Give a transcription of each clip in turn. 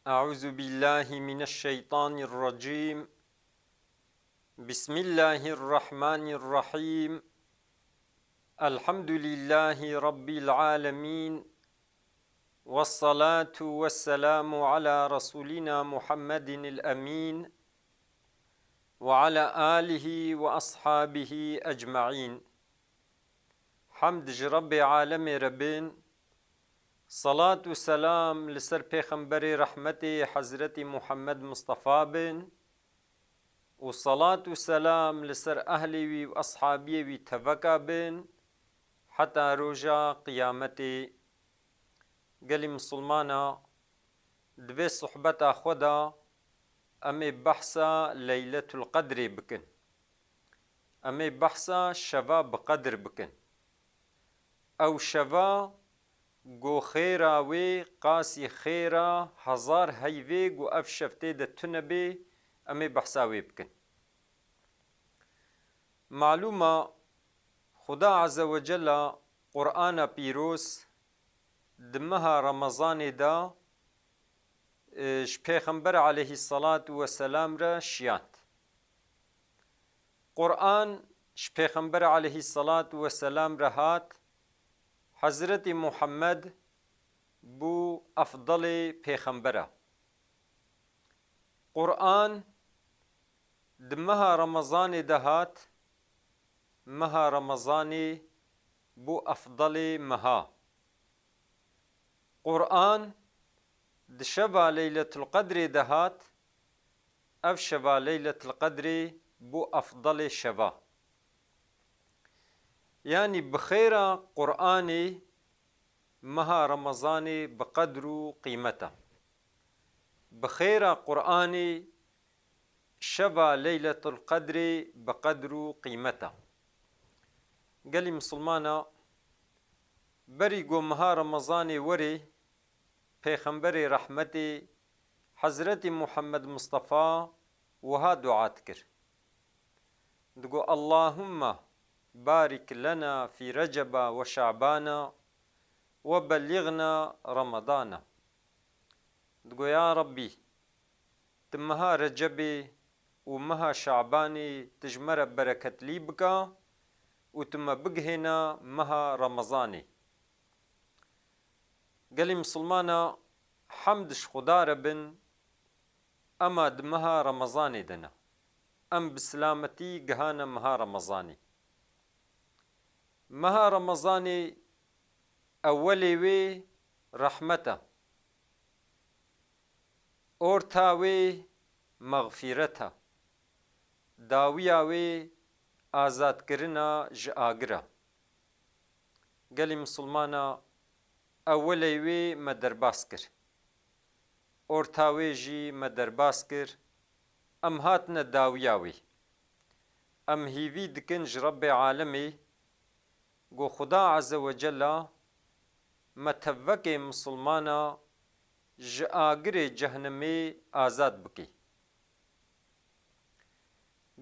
أعوذ بالله من الشيطان الرجيم. بسم الله الرحمن الرحيم. الحمد لله رب العالمين، والصلاة والسلام على رسولنا محمد الأمين وعلى آله وأصحابه أجمعين. حمد رب عالم ربين، صلاة والسلام لسر پیغمبر رحمت حضرت محمد مصطفى بن، وصلاة والسلام لسر أهلي وأصحابي وتبكى بن حتى روجا قيامتي. قال مسلمانا دبي صحبتا خدا أمي بحثا ليلة القدر بكن، أمي بحثا شفا بقدر بكن، أو شفا گو خیرا وی قاسی خیرا هزار هیوی گو اف شفته ده تنبی امی بحثاوی بکن. معلومه خدا عز وجل قرآن پیروس دمها رمضان دا پیغمبر علیه الصلاة والسلام را شیاند. قرآن پیغمبر علیه الصلاة والسلام را هات حضرت محمد بو افضل پیغمبره. قرآن دمها رمضان دهات، مها رمضان بو افضل مها. قرآن دشبا ليلة القدر دهات، اف شبا ليلة القدر بو افضل شبا. يعني بخير قرآني مها رمضان بقدر قيمته، بخير قرآني شبا ليلة القدر بقدر قيمته. قال مسلمانا بري قو مها رمضان وري پیغمبر رحمتي حضرت محمد مصطفى وها دعات كر دقو اللهم بارك لنا في رجب وشعبان وبلغنا رمضان. دقو يا ربي تمها رجبي ومها شعباني تجمر بركة لي بكا وتم بقهنا مها رمضاني. قال مسلمانا حمدش خدا ربن اما دمها رمضاني دنا ام بسلامتي قهانا مها رمضاني. مها رمضاني اولي وي رحمته، اورتاوي مغفرته، داوياوي آزاد کرنا جاگرا. قال مسلمانا اولي وي مدرباس كر، اورتاوي جي مدرباس كر، ام هاتنا داوياوي ام هيوي دكن رب عالمي قو خدا عز وجل متوك مسلمانا جاگر جهنمي آزاد بكي.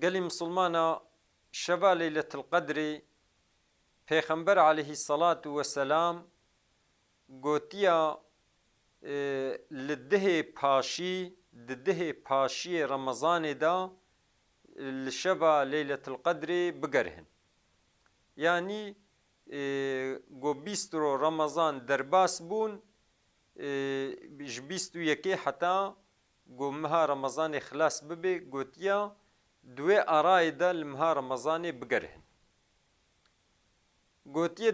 قال مسلمانا شبا ليلة القدر پیغمبر عليه الصلاة والسلام قوتيا لده پاشي دده پاشي رمضان دا لشبا ليلة القدر بقرهن. يعني قو بيسترو رمضان درباس بون بيستو يكي حتى قو مها رمضان خلاص ببي قوتيا دوي أرايدا لمها رمضان بقرهن. قوتيا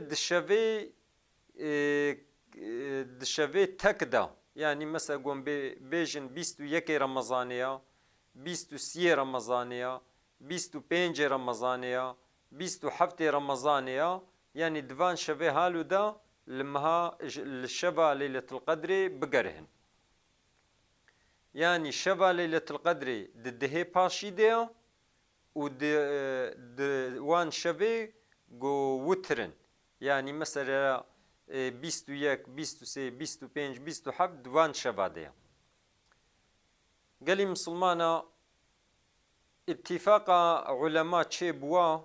دشوي تكدا، يعني مثلا قوم بيجن بيستو يكي رمضانيا، بيستو سي رمضانيا، بيستو بينج رمضانيا، بيستو حفتي رمضانيا، يعني دفان شوي هالو دا لمها الشبا ليلة القدر بقرهن. يعني شبا ليلة القدر ددهي باشي ديا و وان شوي قو وترن، يعني مثلا بيستو يك بيستو سي بيستو بينج بيستو حب دوان شبا ديا. قالي مسلمانا اتفاق علماء چه بوا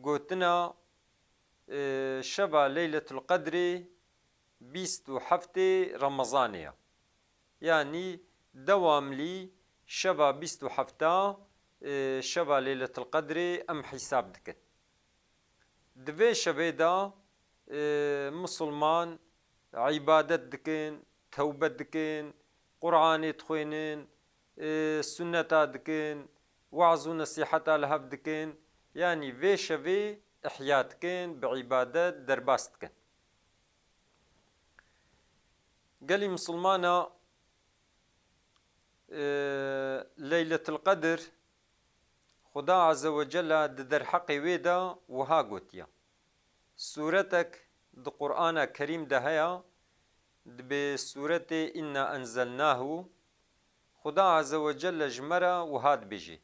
قوتنا شبا ليلة القدر بيستو حفتي رمضانيا. يعني دوام لي شبا بيستو حفتا شبا ليلة القدر أم حساب دكن دوی شبه دا مسلمان عبادت دکن توبه دکن قرآن تخوینن سنتا دکن وعظ و نصیحتا لهف دکن يعني في شبه احياء دكن بعبادت درباس دكن قالي مسلمانا ليلة القدر خدا عز وجل در حقي ويدا وها قوتيا سورتك د قرآن كريم ده هيا بسورة إنا أنزلناه خدا عز وجل جمرة وهاد بيجي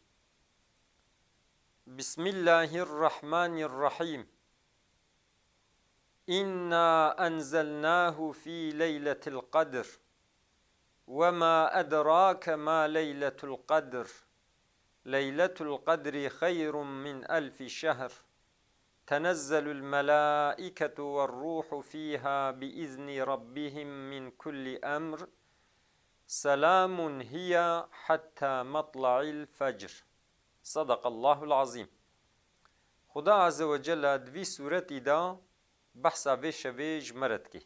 بسم الله الرحمن الرحيم إنا أنزلناه في ليلة القدر وما أدراك ما ليلة القدر ليلة القدر خير من 1000 شهر تنزل الملائكة والروح فيها بإذن ربهم من كل أمر سلام هي حتى مطلع الفجر صدق الله العظيم خدا عز وجل دوی سورتی دا بحثا في شوی جمرت کی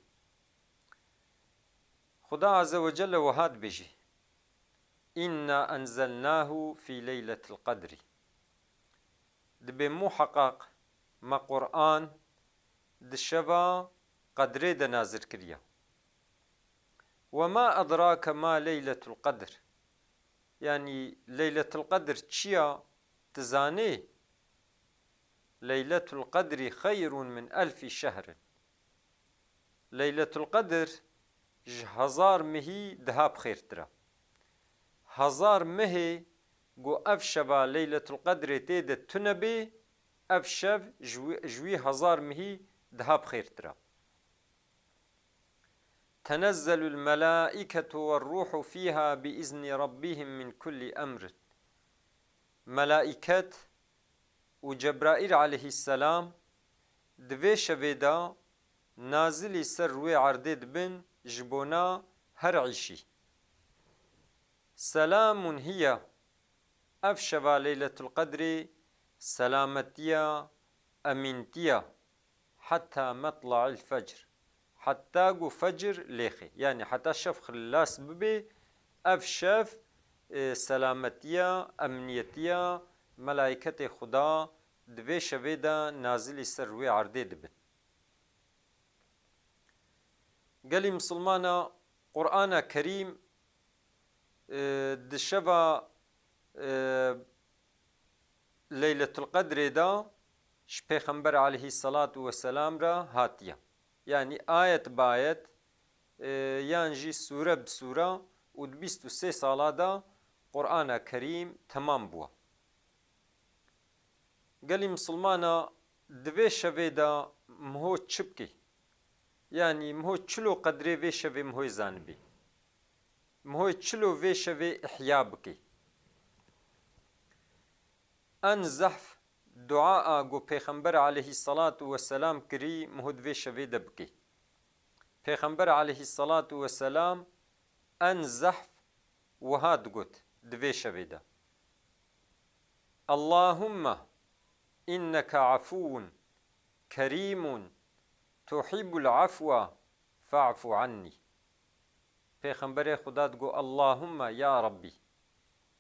خدا عز وجل وهاد بيجي إنا أنزلناه في ليلة القدر دبي محقق ما قرآن دشبا قدر دا نازل كريا وما أدراك ما ليلة القدر يعني ليلة القدر تشيا تزاني ليلة القدر خير من 1000 شهر ليلة القدر 1000 مهي دهاب خير ترى 1000 مهي قو أفشبا ليلة القدر تيدة تنبي أفشب جوي 1000 مهي دهاب خير ترى تنزل الملائكة والروح فيها بإذن ربهم من كل أمر ملائكة وجبرائيل عليه السلام دوي شبيدا نازل سر روي عردد بن جبونا هر عيشي سلام هي أفشبا ليلة القدر سلامتيا أمينتيا حتى مطلع الفجر حتى قو فجر ليخي يعني حتى شفخ اللاس ببي أفشف سلامتيا أمنيتيا ملائكة خدا دوي شويدا نازل سر روي عردي دبن قالي مسلمانا قرآن كريم دشبا ليلة القدر دا پیغمبر عليه الصلاة والسلام را هاتيا يعني آية بايت يانجي سورة بسورة ودبيستو 3 سالا دا قرآن كريم تمام بوا قالي مسلمانا دوي شوي دا مهو چبكي يعني مهو چلو قدري في شوي مهو زانبي مهو چلو في شوي إحياء بكي ان زحف دعاء قو پیغمبر عليه الصلاة والسلام كري مهد في شوي دبكي پیغمبر عليه الصلاة والسلام ان زحف وهاد قوت دوي شوي دا اللهم إنك عفو كريم تحب العفو فاعف عني پیغمبر خدا قو اللهم يا ربي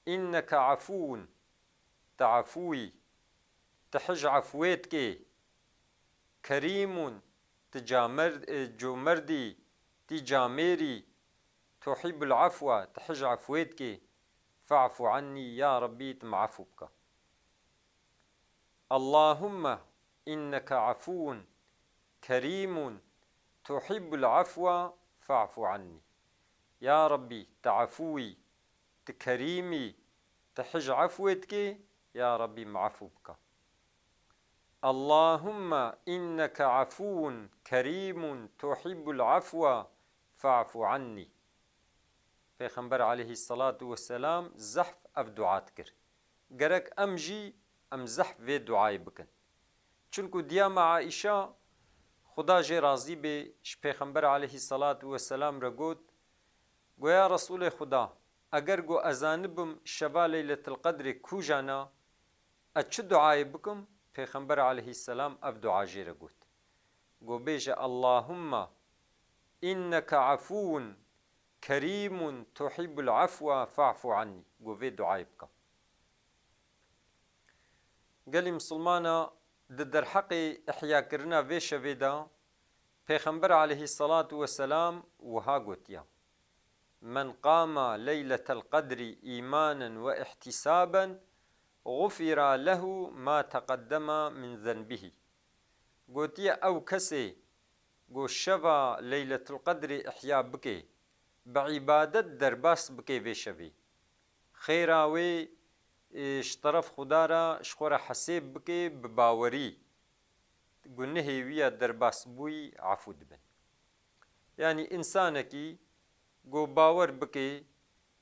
إنك عفو تعفوي تحج عفويتك كريم جمردي تجاميري تحب العفو تحج عفويتك فاعف عني يا ربي تمعفوك اللهم إنك عفو كريم تحب العفو فاعف عني يا ربي تعفوي تكريمي تحج عفوتك يا ربي معفوك اللهم إنك عفو كريم تحب العفو فاعف عني پیغمبر عليه الصلاة والسلام زحف اف دعات کر گرک امجی ام زحف و دعای بکن چونکو دیام عائشة خدا جي راضي به پیغمبر عليه الصلاة والسلام را گوت گویا رسول خدا اگر گو ازانبم شبا لیلت القدر کو جانا اچ دعای بکم پیغمبر علیه السلام اف دعا جیره گوت گو بیجه اللهم انك عفو كريم تحب العفو فاعف عني گو وی دعای بکم گلی مسلمانا در حق احیا کرنا وی شویدا پیغمبر علیه الصلاة والسلام وها گوتیا من قام ليلة القدر إيمانا واحتسابا غفر له ما تقدم من ذنبه گوتیا او کسی گو شبا ليلة القدر احیا بکی بعبادت درباس بکی وی شوی خیراوی اشطرف خدا را شخور حسیب بکی بباوری گنهی ویا درباس بوی عفو دبن يعني انسانکی گو باور بکی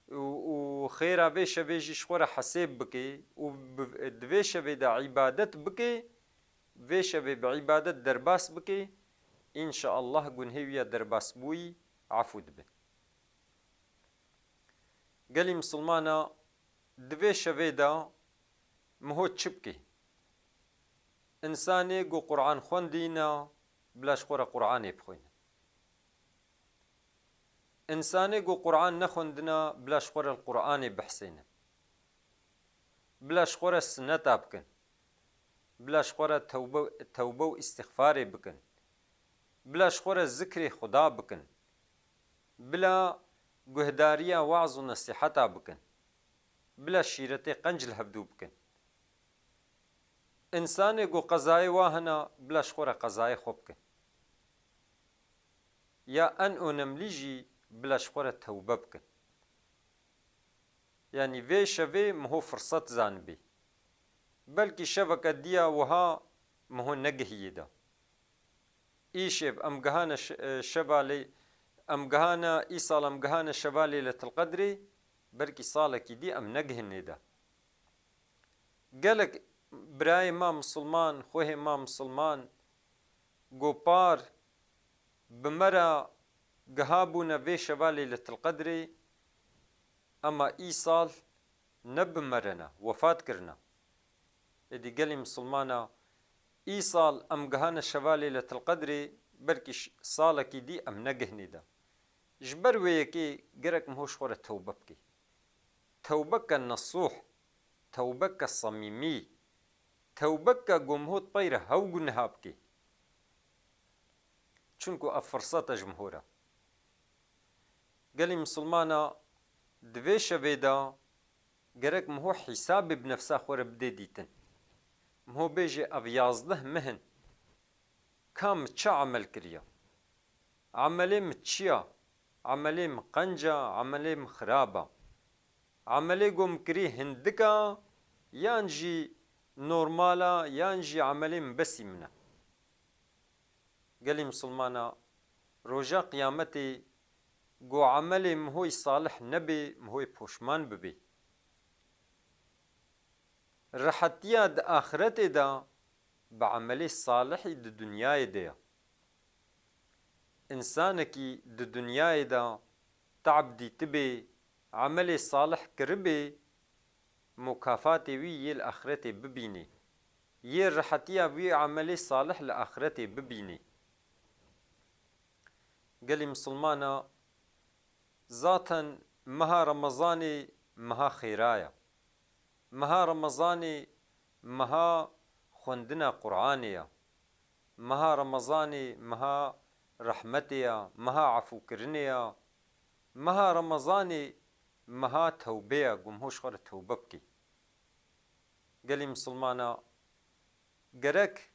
و خیرا وی شوی جی شخور حسیب بکی و دوی شوی دا عبادت بکی وی شوی بعبادت درباس بکی ان شاء الله گنهی ویا درباس بوی عفو دبن گلی مسلمانا دوی شوی دا مهو چبکی انسانی گو قرآن خوندینا بلاش خور قرآن بخوین انسانی گو قرآن نخوندنا بلاش خور القرآن بحسین بلاش خور سنت بکن بلاش خور توبه و استغفار بکن بلاش خور ذکر خدا بکن بلا گهداریا وعظ و نصیحتا بکن بلا شیرت قنجل هبدو بکن انسان گو قضای واهنا بلاش خور قضای خوب کن یا ان اونملیجی بلاش خور توبه بکن يعني في شوي مهو فرصت زان بي بلكي شبكة ديا وها مهو نقهي دا إيشيب أمقهانا شبالي أمقهانا إيصال أمقهانا شبالي لتالقدري بلكي صالكي دي أم نقهن دا قالك براي ما مسلمان خوه ما مسلمان قوبار بمرا قهابونا في شبالي لتالقدري اما ایسال نب مرنا وفات کرنا ادی گلی مسلمانا ایسال ام گهان شوالی لتالقدر بلکی سالکی دی ام نگهنی دا جبر ویکی گرک مهوش خور توبه بکی توبه که نصوح توبه که صمیمی توبه که گمهود طیر هاو گنها بکی چونکو افرصات جمهورا گلی مسلمانا دوی شوی دا گرک مهو حساب بنفسا خور بده دیتن مهو بیجه او 11 مهن کام چه عمل کریا عملیم چیا عملیم قنجا عملیم خرابا عملی گم کری هندکا یانجی نورمالا یانجی عملیم بسی منه گلی مسلمانا روژا قیامتی گو عمل مهوی صالح نبی مهوی پوشمان ببی رحتیا د آخرت دا بعمل صالح د دنیای دا انسان کی د دنیای دا تعب دی تبی عمل صالح کربی مکافات وی یل آخرت ببینی یہ رحتیا وی عمل صالح لآخرت ببینی گلی مسلمانا ذاتا مها رمضاني مها خيرايا مها رمضاني مها خوندنا قرآنيا مها رمضاني مها رحمتيا مها عفو كرنيا مها رمضاني مها توبيا قمهوش خور توبه بكي قالي مسلمانا قرك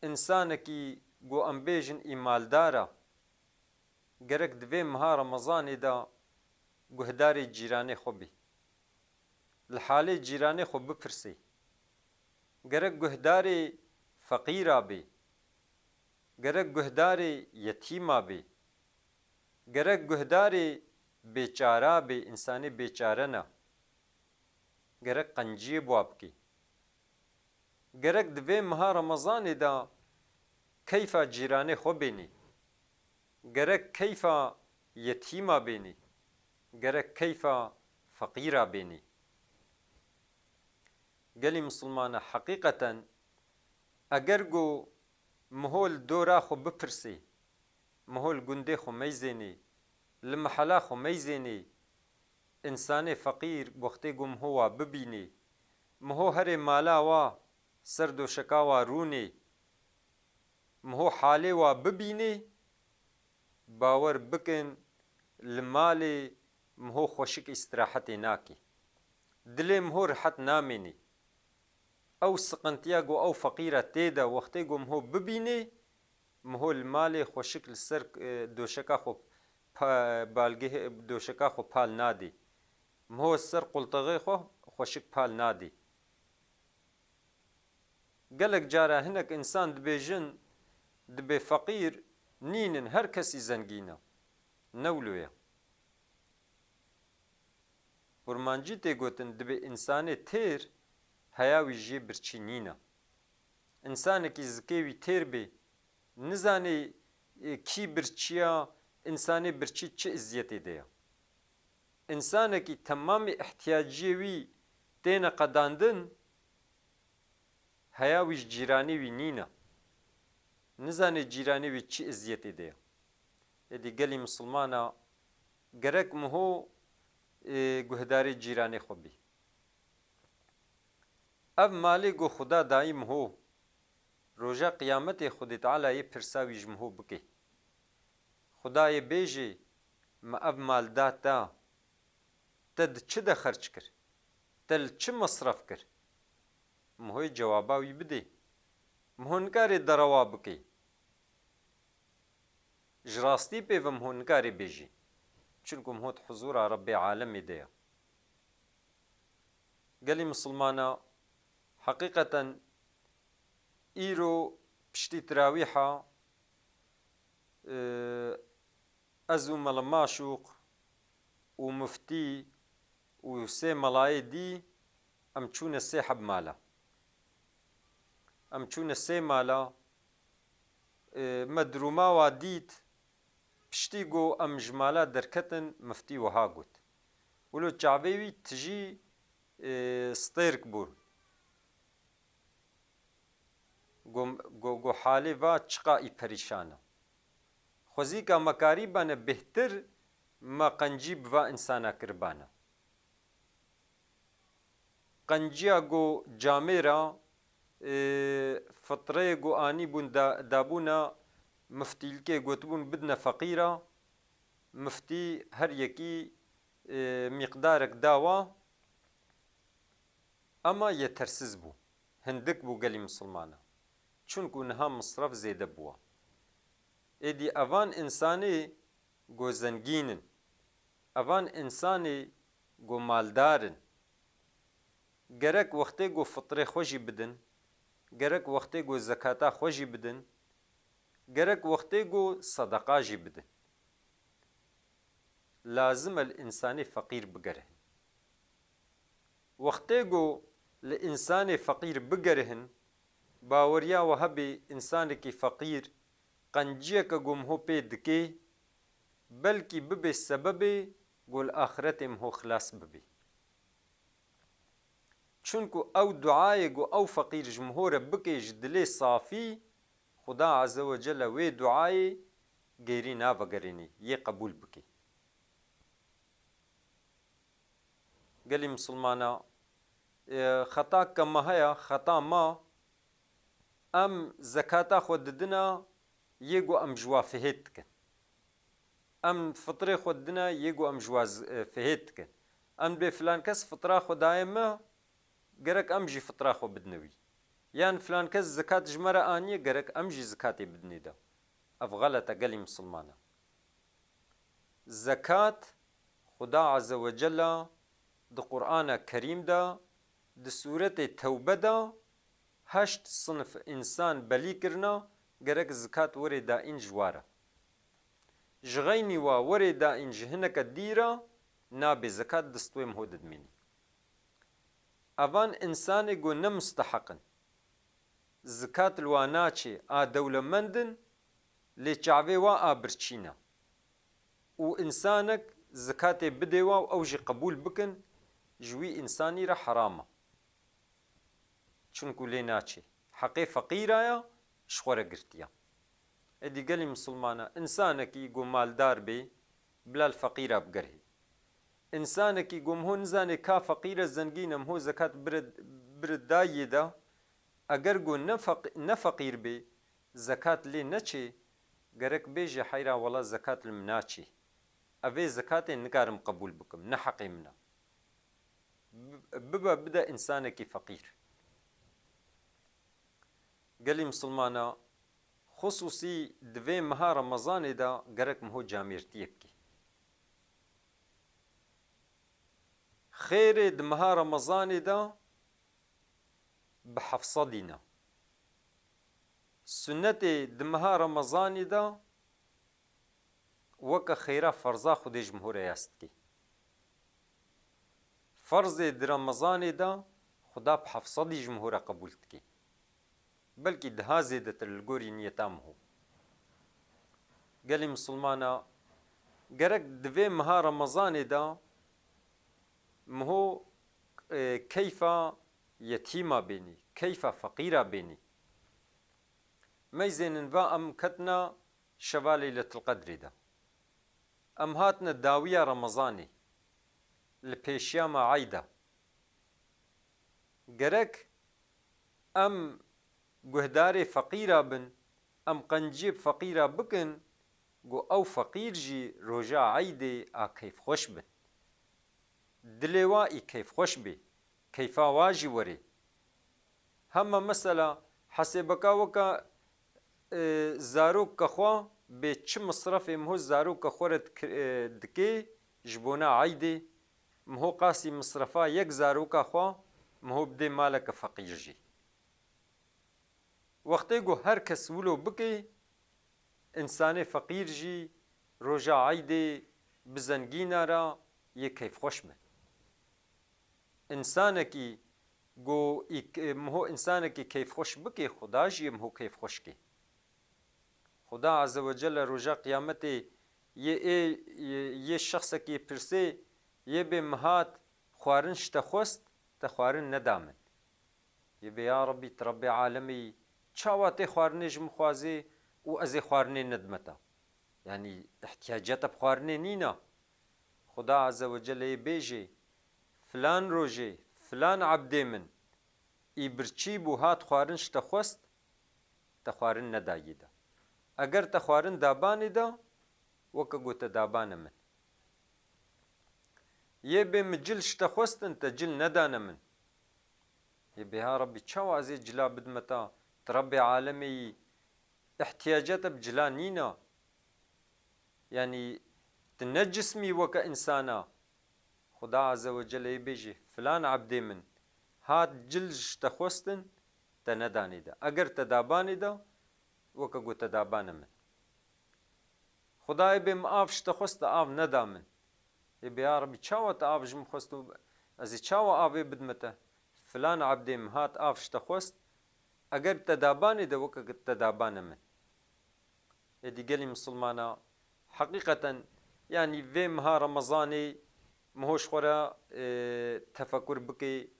انسانكي قو امبيجن ايمالدارا گرک دوی مها رمضان دا گهداری جیرانی خو بی لحالی جیرانی خو بپرسی گرک گهداری فقیرا بی گرک گهداری یتیما بی گرک گهداری بیچارا بی انسانی بیچاره نه گرک قنجی بواب کی گرک دوی مها رمضان دا کیفا جیرانی خو بینی گرک کیفا یتیما بینی gerek keyfa fakîra bênî. Gelî Musulmana heqîqeten eger got mihol dora xwe bipirsê, mihol gundê xwe meyzênê, li mihela xwe meyzênê, însanê feqîr wextê ku miho wa bibînê, miho herê mala wa ser doşeka wa rûnê, miho halê wa bibînê, bawer bikin li malê miho xweşik îstirahetê nakê. Dilê miho rihet namênê. Ew siqintiya ku ew feqîr e tê de wextê ku miho bibînê, miho li malê xweşik li ser doşeka xwe balgehê doşeka xwe pal nadê. Miho ser qulteqê xwe xweşik pal nadê. Gelek cara hinek însan dibêjin dibe feqîr nînin her kesî zengîn e. Newlo ye. Kurmancî tê gotin dibe însanê têr heya wî jê birçî nîne. İnsanekî zikê wî têr bê, nizanê kî birçîya însanê birçî çi izziyetê de ye. İnsanekî temamê ihtiyaciyê wî têne qedandin, heya wî ji cîranê wî nîne. Nizanê cîranê wî çi izziyetê de ye. Êdî gelî Musulmana gerek miho guhdarê cîranê xwe bî. Ev malê ku Xuda dayî miho, roja qiyametê Xwedê Teala yê pirsa wî ji miho bike. Xudayê bêje me ev mal da te, te di çi de xerç kir? Te li çi mesref kir? Mihoyê cewaba wî bide. Miho nikarê derewa bike. Ji rastî pêve miho nikarê bêje. Çunku miho di huzûra Rebbê alemê de ye. Gelî Musulmana heqîqeten îro piştî tirawîha ez û mele maşûq û muftî û sê melayê dî em çûne sê heb mala. Em çûne sê mala, me dirûma wa dît, piştî ku em ji mala derketin muftî wiha got. Wilo çavê wî tijî stêrk bû. Got halê va çiqaî perîşan e. Xwezîka me karî bane bêhtir me qencî bi va însana kiribane. Qenciya got camê ra fitreyê got anî bûn dabûna miftîlikê gotibûn bidine feqîra, miftî her yekî mîqdarek dawa ama yetersiz bû. Hindik bû gelî Musulmana. Çunku niha misref zêde bûye. Êdî evan însanê got zengînin, evan însanê got maldarin, gerek wextê got fitrê xwe jî bidin, gerek wextê got zekata xwe jî bidin, gerek wextê got sedeqa jî bidin. Lazim e li însanê feqîr bigerihin. Wextê got li însanê feqîr bigerihin, baweriya we hebe însanekî feqîr qenciyeke ku miho pê dike, belkî bibe sebebê ku li axiretê miho xilas bibe. Çunku ew duayê ku ew feqîr ji miho re bike ji dilê safî, Xuda Azze ve Celle wê duayê gêrî navegerênî, yê qebûl bike. Gelî Musulmana xetaka me heye, xeta ma em zekata xwe didina yê ku em ji wa fihêt dikin. Em fitrê xwe didina yê ku em ji wa fihêt dikin. Em bê filan kes fitra xwe daye me, gerek em jî fitra xwe bidine wî. Yan filan kes zekat ji me re aniye, gerek em jî zekatê bidinê de. Ev xelet e gelî Musulmana. Zekat Xuda Azze ve Celle di Qur'ana Kerîm de, di sûretê Tewbe de heşt sinif însan belî kirina, gerek zekat werê daîn ji wan re. Ji xeynî wa werê daîn ji hineke dî re, nabe zekat distwê miho didimînî. Evan însanê ku ne musteheqin, zekat li wan naçê, a dewlemendin, lê çavê wan a birçî ne. û însanek زکاتێ بدێوە و ئەوژی قبول بکن ژووی ئینسانی را حرامە چونکو لێ ناچێ حەقێ فەقیرایە شخۆرە گرتیە ئەدی گەلی مسلمانە ئینسانێکی گۆ مالدار بێ بلال فەقیرە بگەرهێ ئینسانێکی گۆم هۆ نزانێ کا فەقیرە زەنگینەم هۆ زەکات برد دایێدا ئەگەر گۆ نەفەقیر بێ زەکات لێ نەچێ گەرەک بێژە حەیرا وەڵا زەکات لم ناچێ ئەvê زەکاتێ نکارم قبول بکەم نە حەقێ منە ببە بدە ئینسانێکی فەقیر گەلی مسلمانە خصوصی divê meha Remezanê de gerek miho camêrtiyê bike xêrê di meha Remezanê de bi hefsa dîne sunnetê di meha Remezanê de weke xêra ferza Xwedê ji miho re yas dike ferzê di Remezanê de Xuda bi hefsadî ji miho re qebûl dike belkî diha zêdetir li gorî niyeta miho gelê misilmana gerek divê meha Remezanê de miho keyfa yetîma bênî keyfa feqîra bênî meyzên va em ketina şeva Leyletil Qedrê de em hatine dawiya Remezanê li pêşiyama eyda gerek em guhdarê feqîra bin em qenciyê feqîra bikin got ew feqîr jî roja eydê a keyfxweş bin dilê wa î keyfxweş bê keyfa wa jî were hema mesela hesêbeka weka zaroka xwe bê çi misrefê miho zaroka xwe re dike ji bona eydê miho qasî misrefa yek zaroka xwe miho bidê maleke feqîr jî wextê got her kes wilo bike ئینسانê feqîr jî roja eydê bi zengîna re yê keyfxweş be însanekî got miho însanekî keyfxweş bike Xuda jî yê miho keyfxweş ke Xuda Azze ve Celle roja qîyametê yê şexsekî pirsê yê bê min hat xwarin ji te xwest te xwarin neda min yê bê ya Rebbî tu Rebbê alemî çawa tê xwarinê ji min xwazê û ez ê xwarinê nedim te yanî ihtiyaceta bi xwarinê nîne Xuda Azze ve Celle'yê bêjê filan rojê filan ebdê min îbirçî bû hat xwarin ji te xwest te xwarin nedayê de eger te xwarin dabanê de weke got te dabane min yê bê min cil ji te xwestin te cil nedane min yê bê ya Rebbî çawa ez ê cila bidim te tu Rebbê alemê yî ihtiyaceta bi cila nîne yanî tu ne cismî weke însana Xuda Azze ve Celle'yê bêjê filan ebdê min hat cil ji te xwestin te nedanê de eger te dabanê de weke got te dabane min Xudayê bê min av ji te xwest te av neda min yê bê ya Rebbî çawa te av ji min xwest û ez ê çawa avê bidim te filan ebdê min hat av ji te xwest eger te dabanê de weke te dabane min êdî gelê misilmana heqîqeten yanî vê meha Remezanê miho ji xwe re tefekkûr bike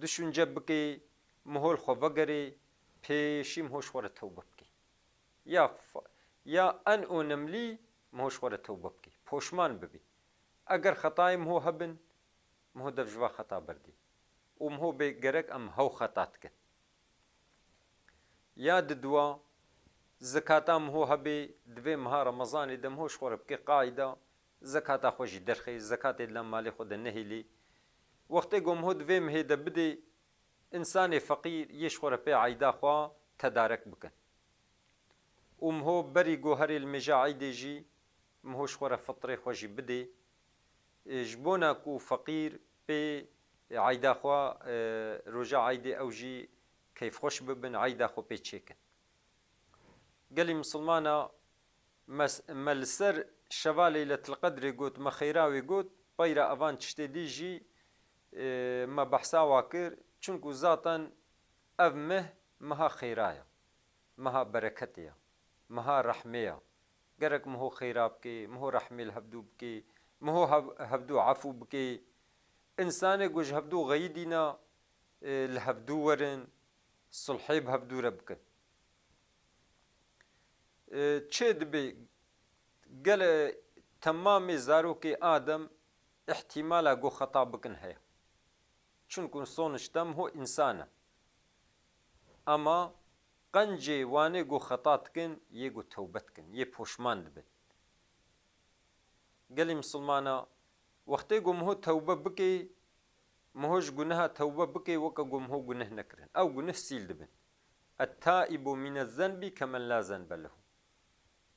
düşünce bike miho li xwe vegerê pêşî miho ji xwe re tewbe bike ya en önemlî miho ji xwe re tewbe bike poşman bibe eger xetayê miho hebin miho dev ji va xeta berdê û miho bê gerek em hew xeta dikin ya di duwa zekata miho hebe divê meha Remezanê de miho ji xwe re bike qaîda zekata xwe jî derxe zekatê li malê xwe de nehêlê wextê got miho divê mihê de bidê însanê feqîr yê ji xwe re pê eyda xwe tedarek bikin û miho berî goherê li mêja eydê jî miho ji xwe re fitrê xwe jî bidê ji bona ku feqîr pê eyda xwe roja eydê ew jî keyfxweş bibin eyda xwe pê çêkin gelê misilmana me li ser şeva Leyletil Qedrê got me xêra wê got peyra evan tiştê dî jî me behsa wa kir çunku zatan ev mih meha xêra ye meha bereketê ye meha rehmê ye gerek miho xêra bike miho rehmê li hevdû bike Mhow هبدو عفو بكي إنسان جوج هبدو غيدينا الهبدو ورن صلحي بهبدو ربكن چه دبي قال تمام زاروكي آدم احتمالا جو خطا بكن هيا چونكو صونشتم هو إنسانه أما قنجي واني جو خطاتكن يجو توبتكن يبوشمان دبن قالي مسلمانا وقتی گم هو توبه بکی مهوش گناه توبه بکی وکا گم هو گناه نکرن او گناه سیل دبن التائب من الذنب كمن لا ذنب له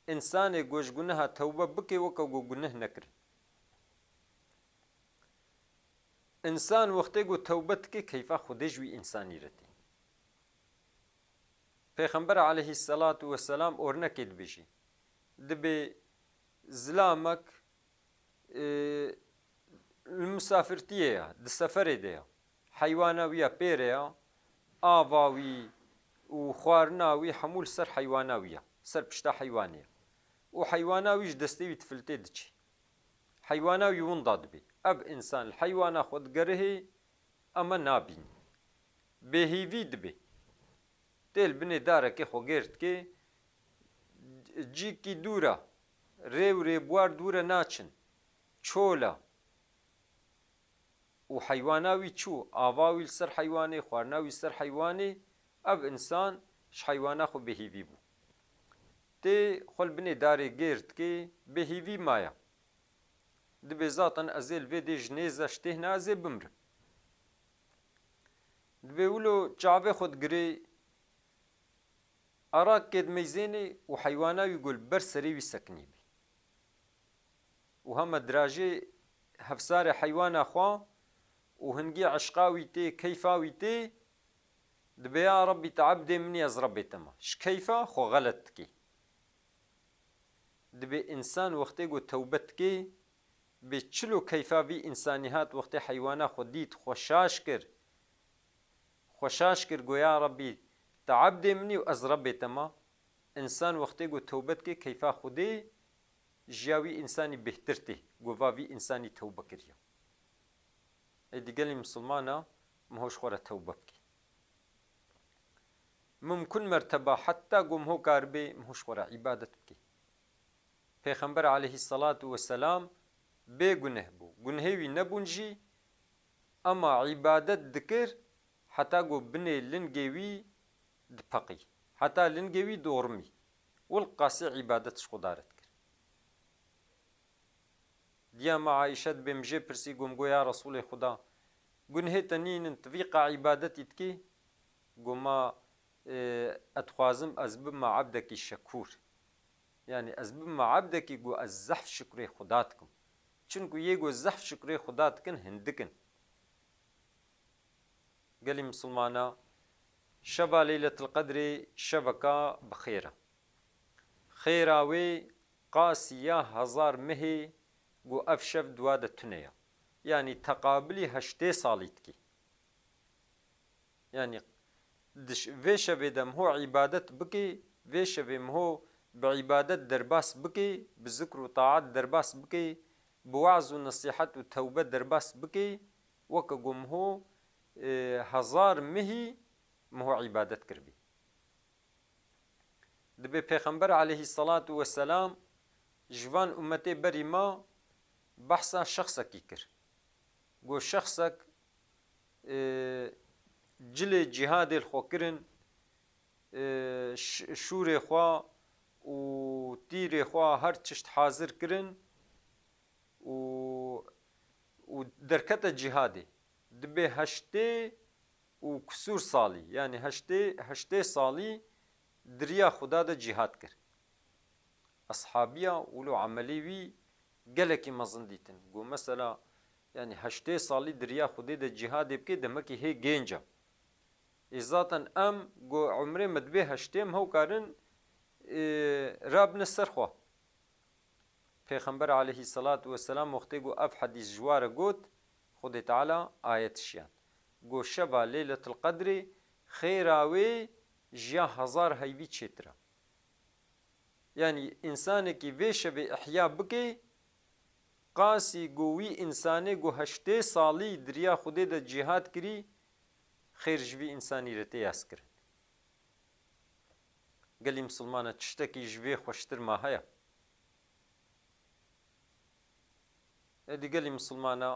انسان گوش گناه توبه بکی وکا گناه نکرن انسان وقتی گو توبت کی کیفا خودش وی انسانی رتی پیغمبر علیه الصلاة والسلام اورنکید بشی دبی زلامك المسافرتية السفر ديا حيواناوية بيريا آواوي وخوارناوي حمول سر حيواناوية سر بشتا حيوانية وحيواناويش دستيوي تفلتي دجي حيواناوي ونضاد بي اب انسان الحيوانا خود قره اما نابين بهيفي دبي تيل بني دارك خو گرت كي جي كي دورا ريو ريبوار دورا ناچن چولا وحيواناوي چو آواوي سر حيواني خوارناوي سر حيواني اب انسان ش حيوانا خو بهيفي بو تي خل بني داري گرت كي بهيفي مايا دبي ذاتا ازيل فيدي جنيزة شته نازي بمر دبي ولو جعبه خود قري اراك كد ميزيني وحيواناوي يقول برسري ويسكني بي وهم دراجي هفسار حيوانا خوا وهنجي عشقاوي تي كيفاوي تي دبي يا ربي تعبدي مني از ربي تما ش كيفا خو غلط كي دبي انسان وقتي قو توبت كي بچلو كيفا في انسانيات وقتي حيوانا خديت خوشاش كر قو يا ربي تعبدي مني واز ربي تما انسان وقتي قو توبت كي كيفا خدي جاوي انساني بهترتي قو في انساني توبه كريا ايدي قالي مسلمانا مهوش خورة توبه بكي ممكن مرتبة حتى قوم هو كاربي مهوش خورة عبادة بكي پیغمبر عليه الصلاة والسلام بي گنه بو گنهوي نبونجي اما عبادت دكر حتى قو بني لنگوي دپقي حتى لنگوي دورمي والقاسي عبادت شخدارت كر ديا مع عائشة بمجي برسي قوم قو يا رسول خدا گنه تنين تفيق عبادتي تكي قوما اتخوازم ازبب مع عبدك الشكور يعني ازبب مع عبدك قو الزحف شكري خداتكم چونكو يگو الزحف شكري خداتكن هندكن قالي مسلمانا شبا ليلة القدر شبكة بخيرة خيراوي قاسية هزار مهي قو افشف دوادة تنيا يعني تقابلي هشتي صاليتكي يعني دش فيش بدم هو عبادت بكي فيش بم هو بعبادت درباس بكي بذكر وطاعات درباس بكي بوعظ ونصيحة وتوبة درباس بكي وكقوم هو هزار مهي مهو عبادت كربي دبي پیغمبر عليه الصلاة والسلام جوان امتي بري ما بحثا شخصك يكر قو شخصك جل جهاد الخوكرن شور خوا و تیر خوا هر چشت حاضر کرن و درکت جهادی دبی هشته و کسور سالی يعني هشته سالی دریا خدا دا جهاد کر اصحابیا ولو عملی وی گلکی مزندیتن گو مثلا يعني هشته سالی دریا خدا دا جهاد بکی دمکی هی گینجا ازاتن ام گو عمره مدبه هشتیم هو کارن راب نسرخوا پیغمبر علیه الصلاة والسلام وقتی گو اف حدیث جوار گوت خود تعالی آیت شیان گو شبا لیلة القدر خیراوی جیا هزار هیوی چیترا يعني انسان کی وی شب احیا بکی قاسی گووی انسانی گو 8 ساڵی دریا خودێ دە جیهاد کری خێرژوی ئینسانی رێتێ یاس کرد گەلی مسلمانە تشتێکی ژوێ خۆشترما هەیە ئەدی گەلی مسلمانە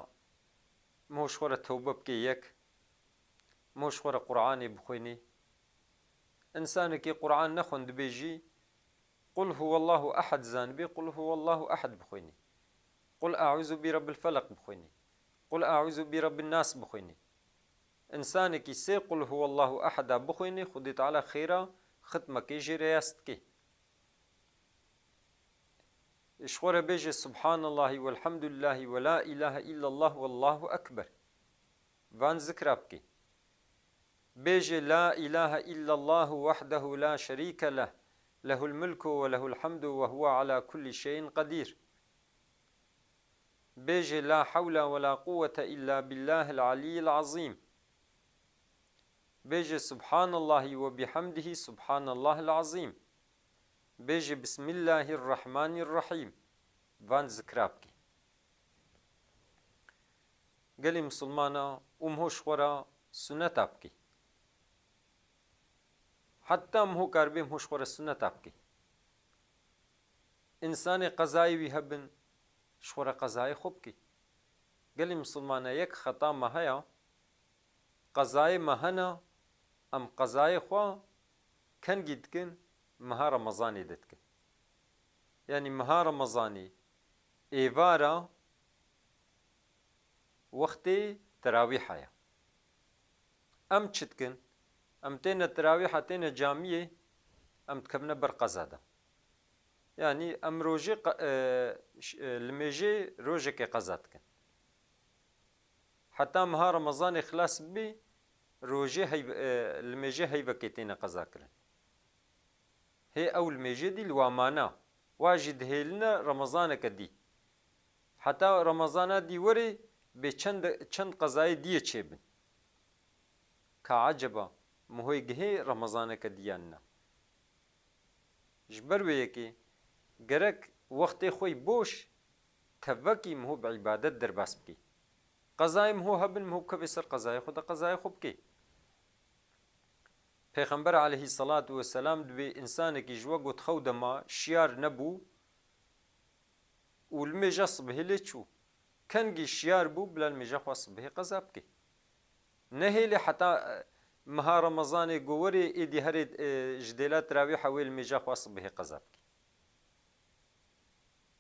مۆش خۆرە تەوبە بکەی یەک مۆش خۆرە قورعانی بخوێنی ئینسانێکی قورعان نەخۆن دبێژی قل هو الله أحد زانبي قل هو الله أحد بخويني قل أعوذ برب الفلق بخويني قل أعوذ برب الناس بخويني إنسانك سي قل هو الله أحد بخويني خدي تعالى خيرا ختمك يجي رياستك إشخور بيجي سبحان الله والحمد لله ولا إله إلا الله والله أكبر فان ذكرابك بيجي لا إله إلا الله وحده لا شريك له له الملك وله الحمد وهو على كل شيء قدير بيجي لا حول ولا قوة إلا بالله العلي العظيم بيجي سبحان الله وبحمده سبحان الله العظيم بيجي بسم الله الرحمن الرحيم فان ذكرابكي قالي مسلمانا هوش خورا سنتابكي حتى مهو كاربيم هوش خورا سنتابكي إنسان قضاي ويهبن شخورا قضاي خوبكي قالي مسلمانا يك خطا ما هيا قضاي ما هنا ام قضاي خوا كان جدكن مها رمضاني دتكن يعني مها رمضاني ايفارا وقتي تراويح هيا ام تشتكن ام تينا تراويح تينا جامية ام تكبنا برقزادا يعني ام روجي الميجي روجي كي قزاتكن حتى مها رمضان خلاص بي روجي هي الميجي هي بكيتين قزاكرن هي اول الميجي دي الوامانا واجد هيلنا رمضان كدي حتى رمضان دي وري بچند قضاي دي تشيبن كعجبا مهوي جهي رمضان كديانا جبر ويكي گرک وقت خوی بوش تفکی مهو بعبادت در باس بکی قضای مهو هبن مهو کفی سر قضای خود قضای خوب کی پیغمبر علیه الصلاة والسلام دوی انسان کی جوا گوت خود ما شیار نبو والمجا صبح لچو کنگی شیار بو بلا المجا خوا صبح قضا بکی نهیلی حتی مها رمضان گوری ایدی هر جدیلات راوی حویل المجا خوا صبح قضا بکی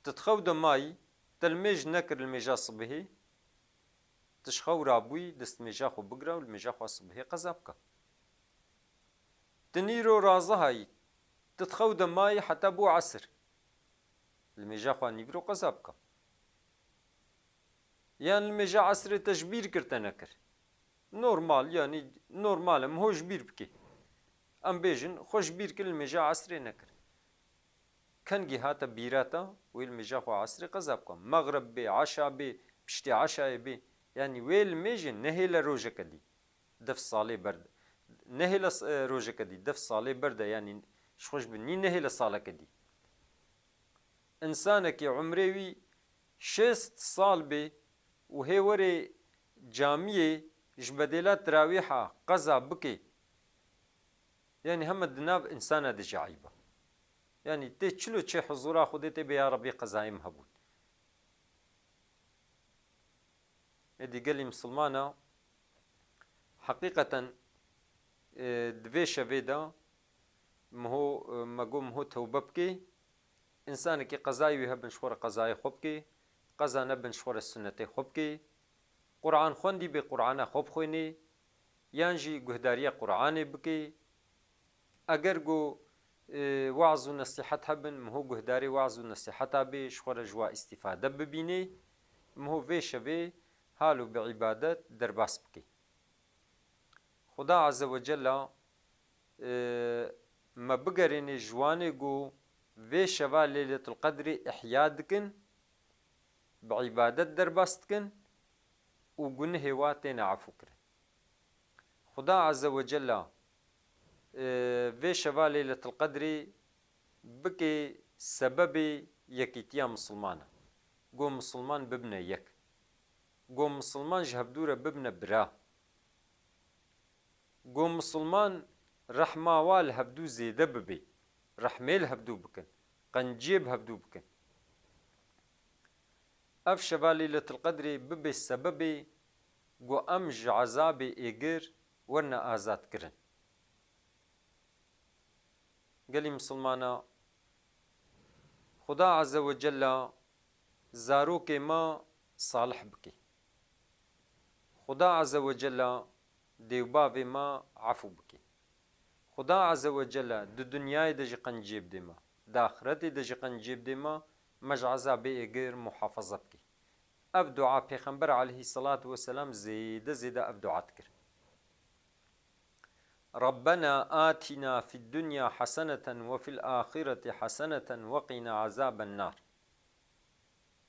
تتخود ماي تلميج نكر الميجا صبهي تشخو رابوي دست ميجا خو بقرا والميجا خو صبهي قزابكا تنيرو رازهاي تتخود ماي حتى بو عصر الميجا خو نيبرو قزابكا يعني الميجا عصر تجبير كرتنكر نورمال يعني نورمال مهو جبير بكي ام بيجن خوش بير كل الميجا عصر نكر كنجي هاتا بيراتا ويل مجاخو عصري قزابكم مغرب بي عشاء بي بشتي عشاء بي يعني ويل ميجن نهيلا روجا كدي دف صالي برد نهيلا روجا كدي دف صالي برد يعني شخوش بني نهيلا صالة كدي انسانك عمري 6 سال بي وهي وري جامية جبديلات تراويحة قزا بكي يعني هم الدناب انسانة دي جعيبة يعني تشلو تشي حضورا خودتي بيا ربي قزايم هبون ادي قال لي مسلمانة حقيقة دفيشة فيدا مهو مقوم هو توببكي إنسانك قزاي ويهبن شخور قزاي خوبكي قزا نبن شخور السنة خوبكي قرآن خوندي بقرآن خوب خويني يانجي قهدارية قرآن بكي اگر قو وعظ و نصيحت هبن مهو قهداري وعظ و نصيحت هبي شخور جوا استفادة ببيني مهو فيشة في حالو بعبادت درباس بكي خدا عز وجل ما بقرين جواني قو في شفا ليلة القدر إحياء دكن بعبادة درباس دكن وقنه واتين عفو كرن خدا عز وجل في شفا ليلة القدر بكي سبب يكيتيا مسلمانة گو مسلمان ببنه یک گو مسلمان جهبدوره ببنه برا گو مسلمان رحماوال هبدو زیده ببی رحمیل هبدو بکن قنجیب هبدو بکن اف شبا ليلة القدر ببي سببي گو امج عذاب ایگر ورنه آزاد کرن قالي مسلمانا خدا عز وجل زاروك ما صالح بكي خدا عز وجل ديوباب ما عفو بكي خدا عز وجل دو دنیای دجی قنجیب دیما دا آخرتی دجی قنجیب دیما مج عذاب ایگر محافظه بكي اف دعا پیغمبر عليه الصلاة والسلام زيادة اف دعا تكر ربنا آتنا في الدنيا حسنة وفي الآخرة حسنة وقنا عذاب النار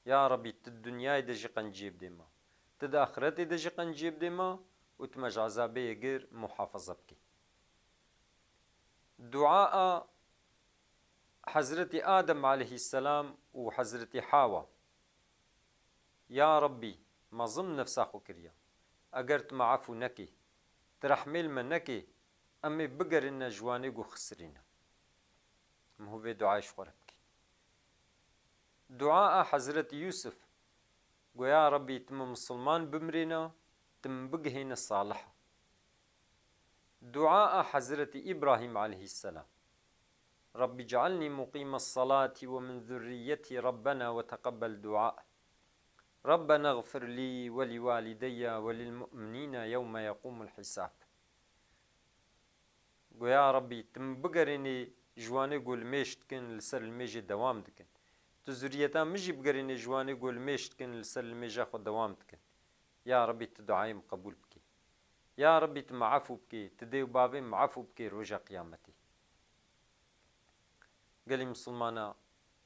يا ربي الدنيا دجي قنجيب ديما تد آخرتي دجي قنجيب ديما وتمج عذابي غير محافظة بكي دعاء حضرت آدم عليه السلام وحضرت حاوى يا ربي ما ضمن نفسا خو كريا اگر ما عفو نكي ترحمل من نكي امي بقر إن جواني قو خسرين مهو في دعاء شخوربك دعاء حضرت يوسف قو يا ربي تم مسلمان بمرنا تم بقهين الصالحة دعاء حضرت إبراهيم عليه السلام ربي اجعلني مقيم الصلاة ومن ذريتي ربنا وتقبل دعاء ربنا اغفر لي ولوالدي وللمؤمنين يوم يقوم الحساب قو يا ربي تم بقريني جواني قول ميشت كن لسر الميجي دوام دكن تزريتا مجي بقريني جواني قول ميشت كن لسر الميجي خو دوام دكن يا ربي تدعاي مقبول بكي يا ربي تمعفو بكي تديو بابي معفو بكي رجا قيامتي قالي مسلمانا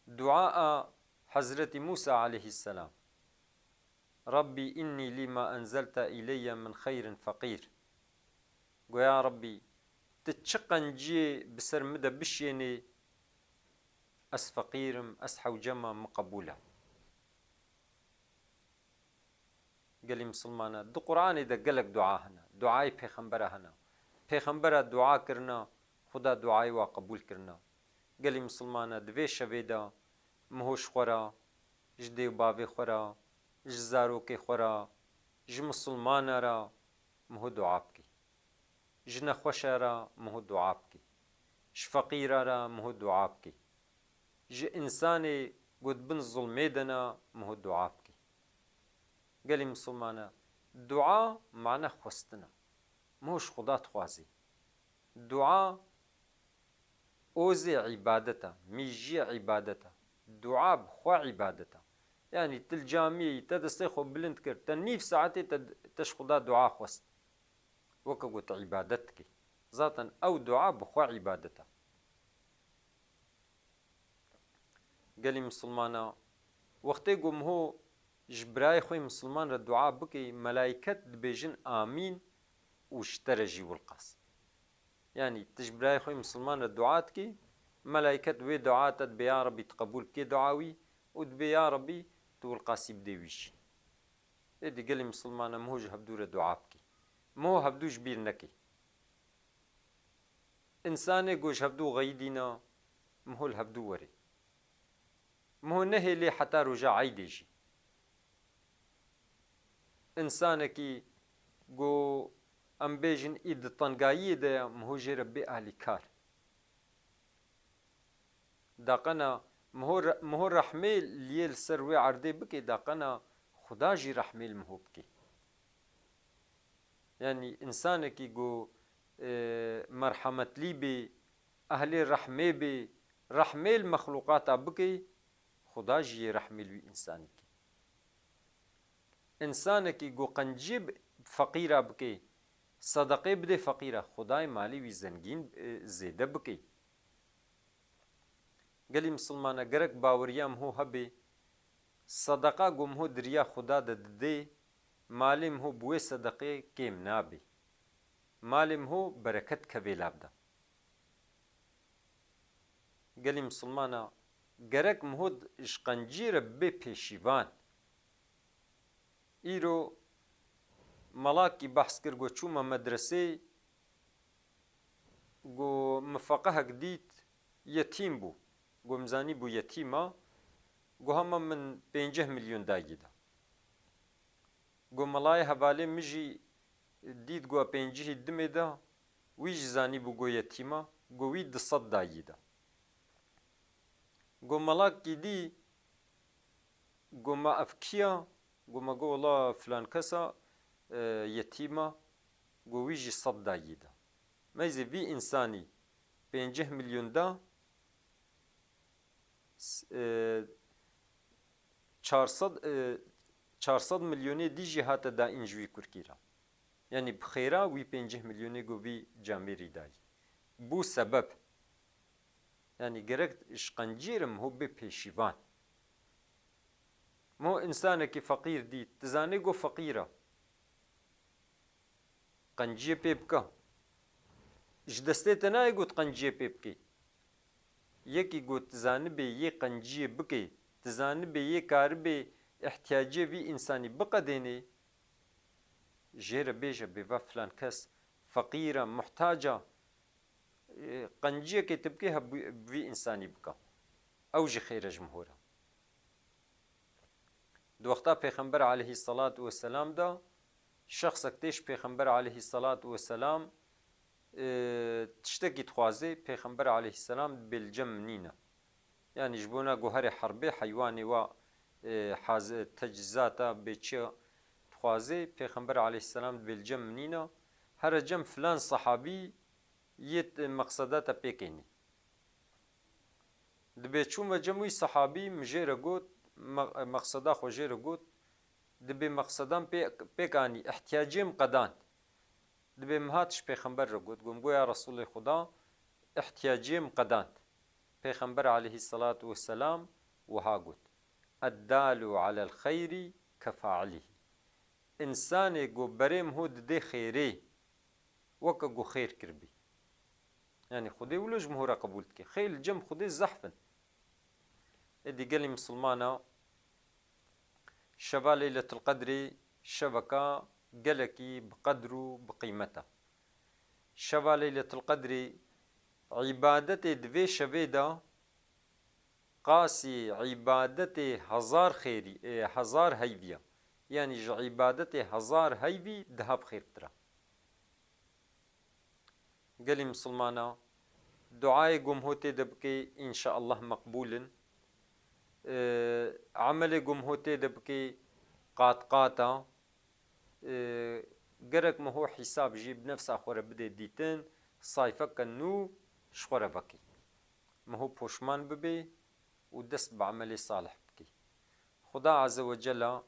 دعاء حضرت موسى عليه السلام ربي إني لما أنزلت إلي من خير فقير قو يا ربي تتشقن جي بسر مدى بشيني أس فقيرم أس حوجمة مقبولة قالي مسلمانا دو قرآني دا قلق دعاء هنا دعاي پیغمبر هنا پیغمبر دعا کرنا خدا دعاي وقبول کرنا قالي مسلمانا دوی شوی دا مهوش خورا جديو بابي خورا جزاروكي خورا ج مسلمان را مهو دعا بكي جنا خوشا را مهو دعا بكي ج فقير را مهو دعا بكي ج انساني قد بن ظلمي دنا مهو دعا بكي قالي مسلمانا دعا معنى خوستنا مهوش خدا تخوازي دعا اوزي عبادتا ميجي عبادتا دعا بخوا عبادتا يعني تلجامي تدستيخو بلند كر تنيف ساعتي تش خدا دعا خوست وكا قلت عبادتك ذاتا او دعا بخوا عبادتا قالي مسلمانا وقتي قم هو جبراي خوي مسلمان را دعا بكي ملايكت دبيجن آمين واشترجي والقاس يعني تجبراي خوي مسلمان را دعاتكي ملايكت وي دعاتت بيا ربي تقبول كي دعاوي ودبي يا ربي تقول قاسي بديويش ادي قال لي مسلمان مو هبدو دعابكي مو هبدو جبير نكي انساني قوش هبدو غيدينا مهو الهبدو وري مهو نهي لي حتى رجع عيديجي انسانكي قو ام بيجن ايد الطنقايي دا مهو جي ربي اهلي كار داقنا مهو رحمي ليل سروي عردي بكي داقنا خدا جي رحمي المهو بكي يعني انسانكي قو مرحمة لي بي اهلي رحمي بي رحمي المخلوقات بكي خدا جي رحمي لوي انسانكي انسانكي قو قنجيب فقيرة بكي صدقه بده فقيرة خدای مالی وی زنگین زیده بکی گلی مسلمانه گرک باوریام هو هبه صدقه گم هو دریا خدا ده مالیم هو بوی صدقه کم نابه مالیم هو برکت کبیلاب ده گلی مسلمانه gerek mihod işqencîre bê pêşîvan. Îro melakî behs kir got çûme medresê got mifeqehek dît yetîm bû. Got min zanî bû yetîma, got hema min 50 milyon dayî da. Got melayê hevalê min jî dît got 50 dimê da, wî jî zanî bû got yetîma, got wî 200 dayî da. Got melakî dî got me ev kîya? Got me got wela filan kesa yetîma, got wî jî 100 dayî da. Meyzê vî însanî 50 milyon da 400 milyonê dî jî hate dayîn ji wî Kurkî ra. Yani bi xêra wî 50 milyonê got vî camêrî dayî. Bû sebeb. Yani gerek işqencîre miho bê pêşîvan. Miho însanekî feqîr dît, dizanê got feqîr e. Qenciyê pê bike. Ji destê te nayê got qenciyê pê bikî. Yekî got dizanibê yê qenciyê bike, dizanibê yê karibê ihtiyacê vî însanî biqedênê, jê re bêje bêva filan kes feqîr e, muhtac e, qenciyekê te bikê hev vî însanî bike. Ew jî xêr e ji miho re. Di wexta Pêxember aleyhissalatu vesselam da şexsek tê ji Pêxember aleyhissalatu vesselam tiştekî dixwaze, Pêxember aleyhisselam bêlcem minîne. Yani ji bo na guherê herbê heywanê wa tecîzata bêçiya dixwaze, Pêxember aleyhisselam bêlcem minîne. Here cem filan sahabî yê meqseda te pêkênî. Dibe çûme cem wî sahabî min jê re got, meqseda xwe jê re got, dibe meqsedan pêk anî, ihtiyacê min qedan. Dibe min hat ji Pêxember re got, gom got ya Resulê Xuda, ihtiyacê min qedand. Pêxember aleyhissalatu vesselam wiha got. Eddâlu alel xeyrî kefa'ilî. İnsanê got berê miho dide xêrê, weke got xêr kirbî. Yani Xwedê wilo ji miho re qebûl dike. Xêr li cem Xwedê zehfin. Êdî gelê misilmana şeva Leyletul Qedrê şeveka gelekî bi qedr û bi qîmet e. Şeva Leyletul Qedrê îbadetê di vê şevê de qasî îbadetê hezar heyvî ye. Yani ji îbadetê hezar heyvî diha bi xêrtir e. Gelê misilmana duayê gomho tê de bikê înşaallah meqbûlin. Emelê gomho tê de bikê qat e. Gerek miho hîsab jî bi nefsa xwe re bide dîtin, sayfeke nû ji xwe re vekî. Miho poşman bibe û dest bi emelê salih bikî. Xuda Azze ve Cella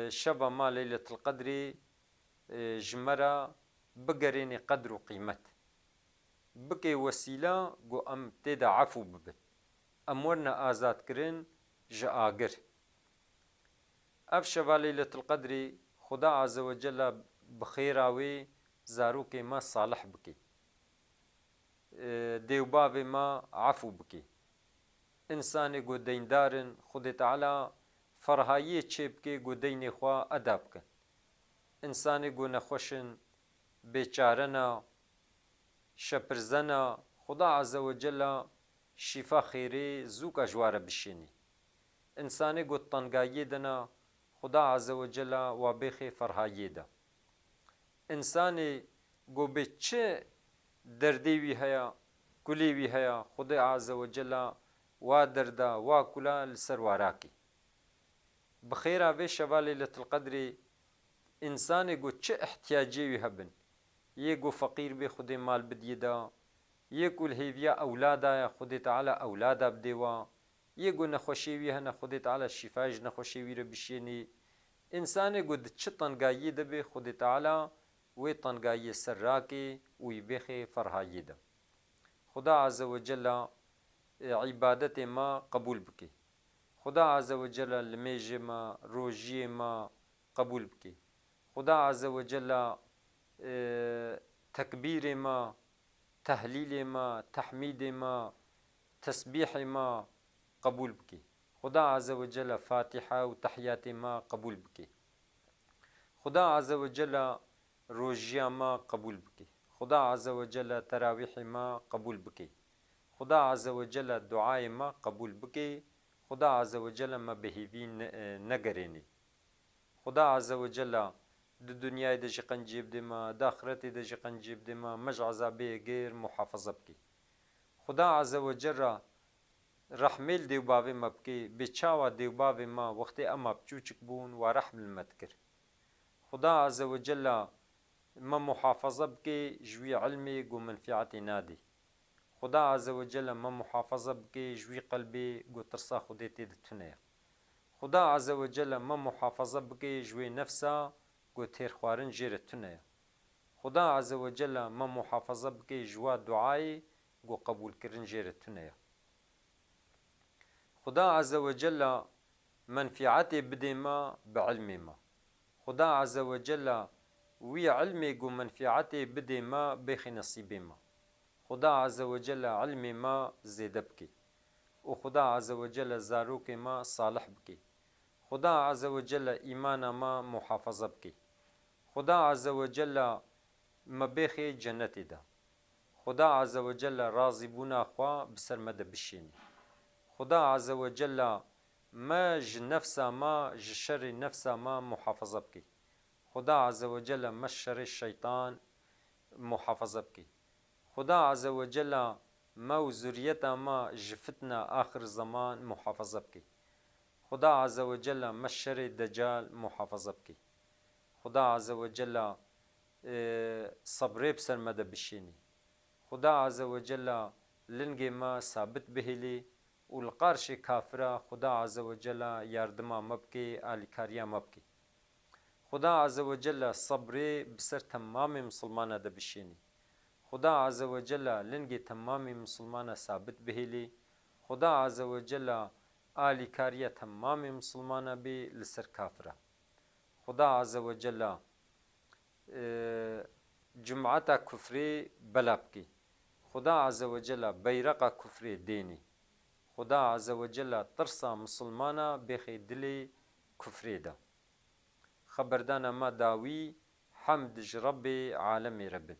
şeva ma Leyletul Qedrê ji me re bigerêne qedr û qîmet. Bikê wesîla got em tê de efû bibin. Em werne azadkirin ji agir. Ev şeva Leyletul Qedrê Xuda Azze ve Cella bi xêra wê zarokê me salih bikê. Dêwbavê me efû bikê. İnsanê got deyndar in, Xwedê Teala ferhayiyê çê bike got deynê xwe eda bikin. İnsanê got nexweş in, bêçare ne, şepirze ne, Xuda Azze ve Cella şîfa xêrê zûka ji wa re bişînî. İnsanê got tengayiyê de ne, Xuda Azze ve Cella wa bêxê ferhayiyê de. İnsanê got bê çi derdê wî heya, kulê wî heya, Xuda Azze ve Cella wa derda, wa kula li ser wa rakî. Bi xêra vê şeva Leyletul Qedrê însanê got çi ihtiyacê wî hebin. Yê got feqîr bê Xwedê mal bidî da, yê ku li hêviya ewlada ye Xwedê Teala ewlada bidê wa, yê got nexweşê wî hene Xwedê Teala şîfayê ji nexweşê wî re bişênî. İnsanê got di çi tengayiyê de bê Xwedê Teala wê tengayiyê ser rakê û wî bêxê ferhayiyê de. Xuda Azze ve Cella îbadetê me qebûl bike. Xuda Azze ve Cella li mêjê me, rojiyê me qebûl bike. Xuda Azze ve Cella tekbîrê me, tehlîlê me, tehmîdê me, tesbîhê me, قبول بكي. خدا عز وجل فاتحة وتحيات ما قبول بكي. خدا عز وجل روجيا ما قبول بكي. خدا عز وجل تراويح ما قبول بكي. خدا عز وجل دعای ما قبول بکی. خدا عز وجل ما بهیوی نگرینی. خدا عز وجل د دنیای د قنجیب دما د آخرت د قنجیب دما مج عذابه غیر محافظه بکی. خدا عز وجل رحمل دیو باوی ما بکی بچاوا دیو باوی ما وقتی اما بچوچک بون و رحم المتکر. خدا عز وجل ما محافظه بکی جوی علمی گو منفعتی نادی. خدا عز وجل ما محافظه بکی جوی قلبی گو ترسا خودتی دتونه. خدا عز وجل ما محافظه بکی جوی نفسا گو تیر خوارن جیرتونه. خدا عز وجل ما محافظه بکی جوا دعای گو قبول کرن جیرتونه. خدا عز وجل منفعتی بده ما بعلم ما. خدا عز وجل وی علمی گو منفعتی بده ما بخی نصیب ما. خدا عز وجل علم ما زیده بکی و خدا عز وجل زاروک ما صالح بکی. خدا عز وجل ایمان ما محافظه بکی. خدا عز وجل ما بخی جنتی ده. خدا عز وجل راضی بونا خوا بسر مده بشینی. خدا عز وجل ما نفس ما شر نفس ما محافظه بکی. خدا عز وجل ما شر الشیطان محافظه بکی. خدا عز وجل ما و ذریتا ما جفتنا آخر زمان محافظه بکی. خدا عز وجل ما شر دجال محافظه بکی. خدا عز وجل صبری بسر مده بشینی. خدا عز وجل لنگ ما ثابت بهلی و القارش کافره خدا عز وجل یاردما مبکی آلیکاریا مبکی. خدا عز وجل صبری بسر تمام مسلمان ده بشینی. خدا عز وجل لنگ تمام مسلمان ثابت بهلی. خدا عز وجل آلی کاریه تمام مسلمان بی لسر کافره. خدا عز وجل جمعتا کفری بلاب کی. خدا عز وجل بیرقا کفری دینی. خدا عز وجل ترسا مسلمانا بخی دلی کفری ده. خبردان ما داوی حمد رب عالم ربن.